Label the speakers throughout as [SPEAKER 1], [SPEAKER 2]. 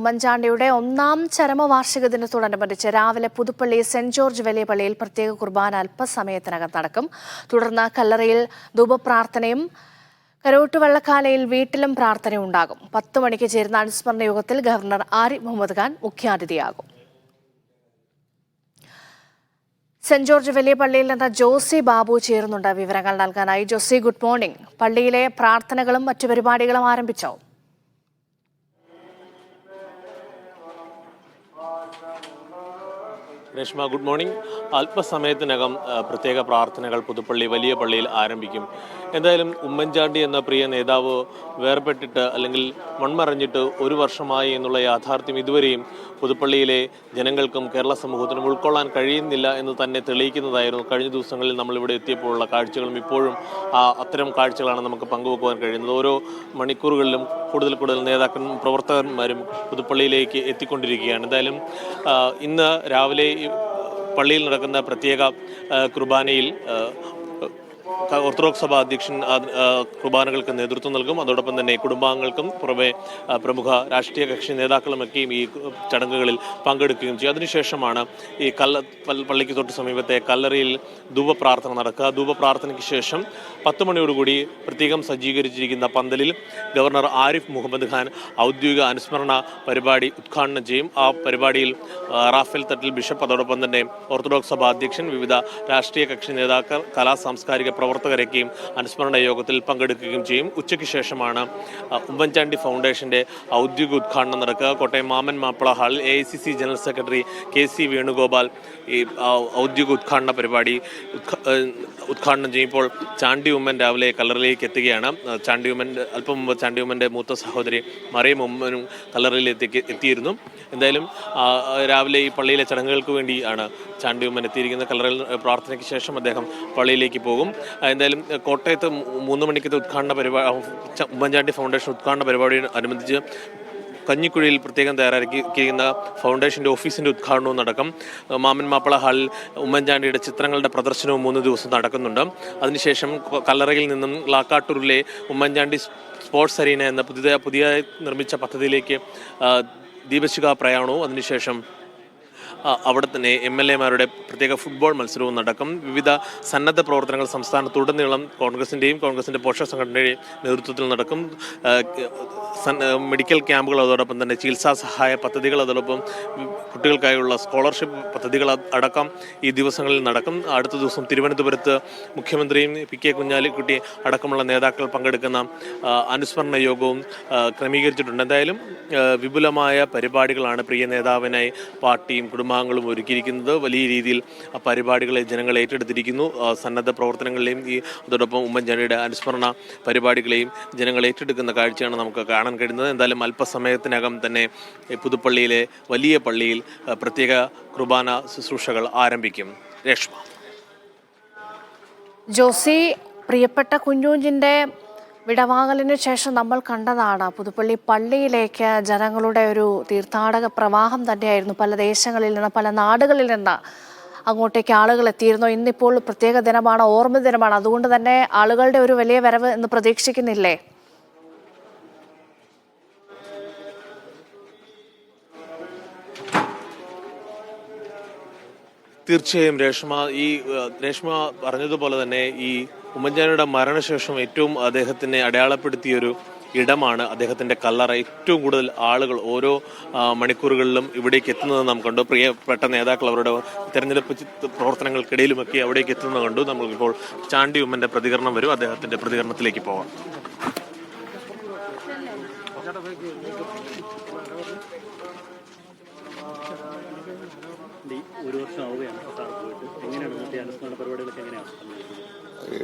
[SPEAKER 1] ഉമ്മൻചാണ്ടിയുടെ ഒന്നാം ചരമവാർഷിക ദിനത്തോടനുബന്ധിച്ച് രാവിലെ പുതുപ്പള്ളി സെന്റ് ജോർജ് വലിയ പള്ളിയിൽ പ്രത്യേക കുർബാന അല്പസമയത്തിനകം നടക്കും. തുടർന്ന് കല്ലറയിൽ ധൂപപ്രാർത്ഥനയും കരോട്ടുവള്ളക്കാലയിൽ വീട്ടിലും പ്രാർത്ഥനയും ഉണ്ടാകും. 10 മണിക്ക് ചേരുന്ന അനുസ്മരണ യോഗത്തിൽ ഗവർണർ ആരിഫ് മുഹമ്മദ് ഖാൻ മുഖ്യാതിഥിയാകും. സെന്റ് ജോർജ് വലിയ പള്ളിയിൽ നിന്ന് ജോസി ബാബു ചേരുന്നുണ്ട് വിവരങ്ങൾ നൽകാനായി. Josy, good morning. പള്ളിയിലെ പ്രാർത്ഥനകളും മറ്റു പരിപാടികളും ആരംഭിച്ചോ?
[SPEAKER 2] Reshma, good morning. അല്പസമയത്തിനകം പ്രത്യേക പ്രാർത്ഥനകൾ പുതുപ്പള്ളി വലിയ പള്ളിയിൽ ആരംഭിക്കും. എന്തായാലും ഉമ്മൻചാണ്ടി എന്ന പ്രിയ നേതാവ് വേർപെട്ടിട്ട് അല്ലെങ്കിൽ മൺമറഞ്ഞിട്ട് 1 വർഷമായി എന്നുള്ള യാഥാർത്ഥ്യം ഇതുവരെയും പുതുപ്പള്ളിയിലെ ജനങ്ങൾക്കും കേരള സമൂഹത്തിനും ഉൾക്കൊള്ളാൻ കഴിയുന്നില്ല എന്ന് തന്നെ തെളിയിക്കുന്നതായിരുന്നു കഴിഞ്ഞ ദിവസങ്ങളിൽ നമ്മളിവിടെ എത്തിയപ്പോഴുള്ള കാഴ്ചകളും. ഇപ്പോഴും അത്തരം കാഴ്ചകളാണ് നമുക്ക് പങ്കുവെക്കുവാൻ കഴിയുന്നത്. ഓരോ മണിക്കൂറുകളിലും കൂടുതൽ നേതാക്കളും പ്രവർത്തകന്മാരും പുതുപ്പള്ളിയിലേക്ക് എത്തിക്കൊണ്ടിരിക്കുകയാണ്. എന്തായാലും ഇന്ന് രാവിലെ പള്ളിയിൽ നടക്കുന്ന പ്രത്യേക കുർബാനയിൽ ഓർത്തഡോക്സ് സഭ അധ്യക്ഷൻ കുർബാനകൾക്ക് നേതൃത്വം നൽകും. അതോടൊപ്പം തന്നെ കുടുംബാംഗങ്ങൾക്കും പുറമെ പ്രമുഖ രാഷ്ട്രീയ കക്ഷി നേതാക്കളുമൊക്കെയും ഈ ചടങ്ങുകളിൽ പങ്കെടുക്കുകയും ചെയ്യും. അതിനുശേഷമാണ് ഈ പള്ളിക്ക് തൊട്ട് സമീപത്തെ കല്ലറയിൽ ധൂപപ്രാർത്ഥന നടക്കുക. ധൂപപ്രാർത്ഥനയ്ക്ക് ശേഷം 10 മണിയോടുകൂടി പ്രത്യേകം സജ്ജീകരിച്ചിരിക്കുന്ന പന്തലിൽ ഗവർണർ ആരിഫ് മുഹമ്മദ് ഖാൻ ഔദ്യോഗിക അനുസ്മരണ പരിപാടി ഉദ്ഘാടനം ചെയ്യും. ആ പരിപാടിയിൽ റാഫേൽ തട്ടിൽ ബിഷപ്പ്, അതോടൊപ്പം തന്നെ ഓർത്തഡോക്സ് സഭ അധ്യക്ഷൻ, വിവിധ രാഷ്ട്രീയ കക്ഷി നേതാക്കൾ, സാംസ്കാരിക പ്രവർത്തകരൊക്കെയും അനുസ്മരണ യോഗത്തിൽ പങ്കെടുക്കുകയും ചെയ്യും. ഉച്ചയ്ക്ക് ശേഷമാണ് ഉമ്മൻചാണ്ടി ഫൗണ്ടേഷന്റെ ഔദ്യോഗിക ഉദ്ഘാടനം നടക്കുക. കോട്ടയം മാമൻ മാപ്പിള ഹാളിൽ AICC general secretary KC Venugopal ഈ ഔദ്യോഗിക ഉദ്ഘാടന പരിപാടി ഉദ്ഘാടനം ചെയ്യുമ്പോൾ ചാണ്ടി ഉമ്മൻ രാവിലെ കല്ലറയിലേക്ക് എത്തുകയാണ്. അല്പം മുമ്പ് ചാണ്ടി ഉമ്മൻ്റെ മൂത്ത സഹോദരി മറിയം ഉമ്മനും കല്ലറയിൽ എത്തിയിരുന്നു. എന്തായാലും രാവിലെ ഈ പള്ളിയിലെ ചടങ്ങുകൾക്ക് വേണ്ടിയാണ് ചാണ്ടി ഉമ്മൻ എത്തിയിരിക്കുന്നത്. കല്ലറയിൽ പ്രാർത്ഥനയ്ക്ക് ശേഷം അദ്ദേഹം പള്ളിയിലേക്ക് പോകും. എന്തായാലും കോട്ടയത്ത് 3 മണിക്കത്തെ ഉമ്മൻചാണ്ടി ഫൗണ്ടേഷൻ ഉദ്ഘാടന പരിപാടിയോടനുബന്ധിച്ച് കഞ്ഞിക്കുഴിയിൽ പ്രത്യേകം തയ്യാറാക്കിയിരിക്കുന്ന ഫൗണ്ടേഷൻ്റെ ഓഫീസിൻ്റെ ഉദ്ഘാടനവും നടക്കും. മാമൻ മാപ്പിള ഹാളിൽ ഉമ്മൻചാണ്ടിയുടെ ചിത്രങ്ങളുടെ പ്രദർശനവും 3 ദിവസം നടക്കുന്നുണ്ട്. അതിനുശേഷം കല്ലറയിൽ നിന്നും ലാക്കാട്ടൂരിലെ ഉമ്മൻചാണ്ടി സ്പോർട്സ് അരീന എന്ന പുതിയതായി നിർമ്മിച്ച പദ്ധതിയിലേക്ക് ദീപശിഖ പ്രയാണവും അതിനുശേഷം അവിടെ തന്നെ MLA-മാരുടെ പ്രത്യേക ഫുട്ബോൾ മത്സരവും നടക്കും. വിവിധ സന്നദ്ധ പ്രവർത്തനങ്ങൾ സംസ്ഥാനത്തുടനീളം കോൺഗ്രസിൻ്റെ പോഷക സംഘടനയുടെയും നേതൃത്വത്തിൽ നടക്കും. മെഡിക്കൽ ക്യാമ്പുകൾ, അതോടൊപ്പം തന്നെ ചികിത്സാ സഹായ പദ്ധതികൾ, അതോടൊപ്പം കുട്ടികൾക്കായുള്ള സ്കോളർഷിപ്പ് പദ്ധതികൾ അടക്കം ഈ ദിവസങ്ങളിൽ നടക്കും. അടുത്ത ദിവസം തിരുവനന്തപുരത്ത് മുഖ്യമന്ത്രിയും PK കുഞ്ഞാലിക്കുട്ടി അടക്കമുള്ള നേതാക്കൾ പങ്കെടുക്കുന്ന അനുസ്മരണ യോഗവും ക്രമീകരിച്ചിട്ടുണ്ട്. എന്തായാലും വിപുലമായ പരിപാടികളാണ് പ്രിയ നേതാവിനായി പാർട്ടിയും കുടുംബാംഗങ്ങളും ഒരുക്കിയിരിക്കുന്നത്. വലിയ രീതിയിൽ പരിപാടികളെ ജനങ്ങൾ ഏറ്റെടുത്തിരിക്കുന്നു. സന്നദ്ധ പ്രവർത്തനങ്ങളെയും അതോടൊപ്പം ഉമ്മൻചാണ്ടിയുടെ അനുസ്മരണ പരിപാടികളെയും ജനങ്ങൾ ഏറ്റെടുക്കുന്ന കാഴ്ചയാണ് നമുക്ക് കാണാൻ കഴിയുന്നത്. എന്തായാലും അല്പസമയത്തിനകം തന്നെ പുതുപ്പള്ളിയിലെ വലിയ പള്ളിയിൽ പ്രത്യേക കുർബാന ശുശ്രൂഷകൾ ആരംഭിക്കും. രേഷ്മ.
[SPEAKER 1] ജോസി, പ്രിയപ്പെട്ട കുഞ്ഞൂഞ്ഞിൻ്റെ വിടവാങ്ങലിന് ശേഷം നമ്മൾ കണ്ടതാണ് പുതുപ്പള്ളി പള്ളിയിലേക്ക് ജനങ്ങളുടെ ഒരു തീർത്ഥാടക പ്രവാഹം തന്നെയായിരുന്നു. പല ദേശങ്ങളിൽ നിന്ന്, പല നാടുകളിൽ നിന്ന് അങ്ങോട്ടേക്ക് ആളുകൾ എത്തിയിരുന്നു. ഇന്നിപ്പോൾ പ്രത്യേക ദിനമാണ്, ഓർമ്മ ദിനമാണ്. അതുകൊണ്ട് തന്നെ ആളുകളുടെ ഒരു വലിയ വരവ് ഇന്ന് പ്രതീക്ഷിക്കുന്നില്ലേ?
[SPEAKER 2] തീർച്ചയായും രേഷ്മ പറഞ്ഞതുപോലെ തന്നെ ഈ ഉമ്മൻചാണ്ടിയുടെ മരണശേഷം ഏറ്റവും അദ്ദേഹത്തിനെ അടയാളപ്പെടുത്തിയൊരു ഇടമാണ് അദ്ദേഹത്തിൻ്റെ കല്ലറ. ഏറ്റവും കൂടുതൽ ആളുകൾ ഓരോ മണിക്കൂറുകളിലും ഇവിടേക്ക് എത്തുന്നത് നാം കണ്ടു. പ്രിയപ്പെട്ട നേതാക്കൾ അവരുടെ തെരഞ്ഞെടുപ്പ് പ്രവർത്തനങ്ങൾക്കിടയിലുമൊക്കെ അവിടേക്ക് എത്തുന്നത് കണ്ടു. നമ്മൾക്കിപ്പോൾ ചാണ്ടി ഉമ്മൻ്റെ പ്രതികരണം വരും. അദ്ദേഹത്തിൻ്റെ പ്രതികരണത്തിലേക്ക് പോകാം.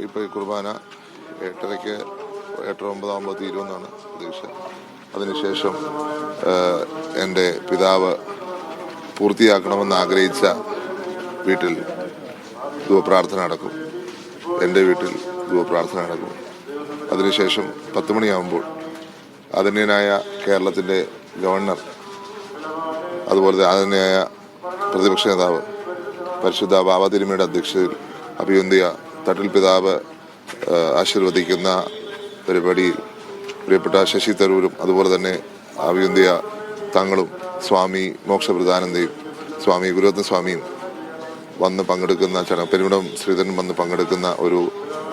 [SPEAKER 3] ഇപ്പോൾ ഈ കുർബാന 8:30 8:09 ആകുമ്പോൾ തീരുമെന്നാണ് പ്രതീക്ഷ. അതിനുശേഷം എൻ്റെ പിതാവ് പൂർത്തിയാക്കണമെന്ന് ആഗ്രഹിച്ച വീട്ടിൽ ധൂപപ്രാർത്ഥന നടക്കും. എൻ്റെ വീട്ടിൽ ധൂപപ്രാർത്ഥന നടക്കും. അതിനുശേഷം 10 മണിയാകുമ്പോൾ ആദരണീയനായ കേരളത്തിൻ്റെ ഗവർണർ, അതുപോലെ ആദരണീയനായ പ്രതിപക്ഷ നേതാവ് പരിശുദ്ധ ബാബ തിരുമേനിയുടെ അധ്യക്ഷതയിൽ അഭിവന്ദിയ തട്ടിൽ പിതാവ് ആശീർവദിക്കുന്ന പരിപാടിയിൽ പ്രിയപ്പെട്ട ശശി തരൂരും അതുപോലെ തന്നെ അഭിവന്ദിയ തങ്ങളും സ്വാമി മോക്ഷപ്രധാനന്ദയും സ്വാമി ഗുരുരത്ന സ്വാമിയും വന്ന് പങ്കെടുക്കുന്ന ചടങ്ങ്, പെരുമിടം ശ്രീധരൻ വന്ന് പങ്കെടുക്കുന്ന ഒരു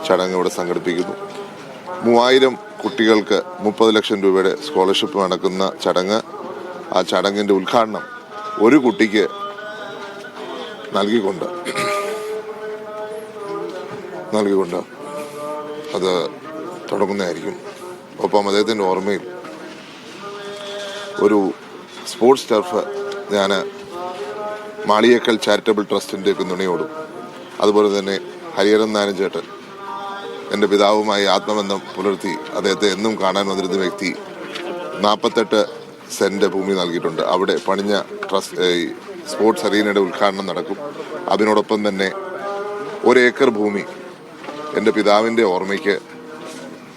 [SPEAKER 3] ചടങ്ങ് ഇവിടെ സംഘടിപ്പിക്കുന്നു. 3000 കുട്ടികൾക്ക് 30 ലക്ഷം രൂപയുടെ സ്കോളർഷിപ്പ് നടക്കുന്ന ചടങ്ങ്. ആ ചടങ്ങിൻ്റെ ഉദ്ഘാടനം ഒരു കുട്ടിക്ക് നൽകിക്കൊണ്ട് അത് തുടങ്ങുന്നതായിരിക്കും. ഒപ്പം അദ്ദേഹത്തിൻ്റെ ഓർമ്മയിൽ ഒരു സ്പോർട്സ് ടർഫ് ഞാൻ മാളിയേക്കൽ ചാരിറ്റബിൾ ട്രസ്റ്റിൻ്റെ പിന്തുണയോടും അതുപോലെ തന്നെ ഹരിഹരൻ നായർ ചേട്ടൻ എൻ്റെ പിതാവുമായി ആത്മബന്ധം പുലർത്തി അദ്ദേഹത്തെ എന്നും കാണാൻ വന്നിരുന്ന വ്യക്തി 48 സെൻറ്റ് ഭൂമി നൽകിയിട്ടുണ്ട്. അവിടെ പണിഞ്ഞ സ്പോർട്സ് അറീനയുടെ ഉദ്ഘാടനം നടക്കും. അതിനോടൊപ്പം തന്നെ 1 ഏക്കർ ഭൂമി എൻ്റെ പിതാവിൻ്റെ ഓർമ്മയ്ക്ക്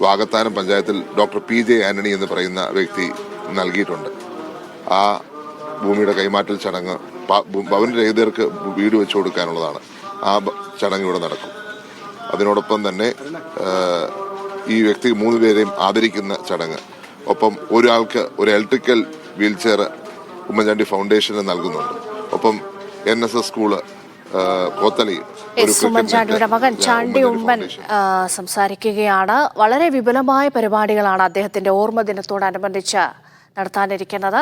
[SPEAKER 3] വാകത്താനം പഞ്ചായത്തിൽ ഡോക്ടർ PJ ആന്റണി എന്ന് പറയുന്ന വ്യക്തി നൽകിയിട്ടുണ്ട്. ആ ഭൂമിയുടെ കൈമാറ്റൽ ചടങ്ങ് ഭവനരഹിതർക്ക് വീട് വെച്ചു കൊടുക്കാനുള്ളതാണ്. ആ ചടങ്ങ് ഇവിടെ നടക്കും. അതിനോടൊപ്പം തന്നെ ഈ വ്യക്തി 3 പേരെയും ആദരിക്കുന്ന ചടങ്ങ്. ഒപ്പം ഒരാൾക്ക് ഒരു ഇലക്ട്രിക്കൽ വീൽ ചെയർ ഉമ്മൻചാണ്ടി ഫൗണ്ടേഷന് നൽകുന്നുണ്ട്. ഒപ്പം NSS സ്കൂള് കോത്തലി
[SPEAKER 1] ഉമ്മൻചാണ്ടിയുടെ മകൻ ചാണ്ടി ഉമ്മൻ സംസാരിക്കുകയാണ്. വളരെ വിപുലമായ പരിപാടികളാണ് അദ്ദേഹത്തിന്റെ ഓർമ്മ ദിനത്തോടനുബന്ധിച്ച് നടത്താനിരിക്കുന്നത്.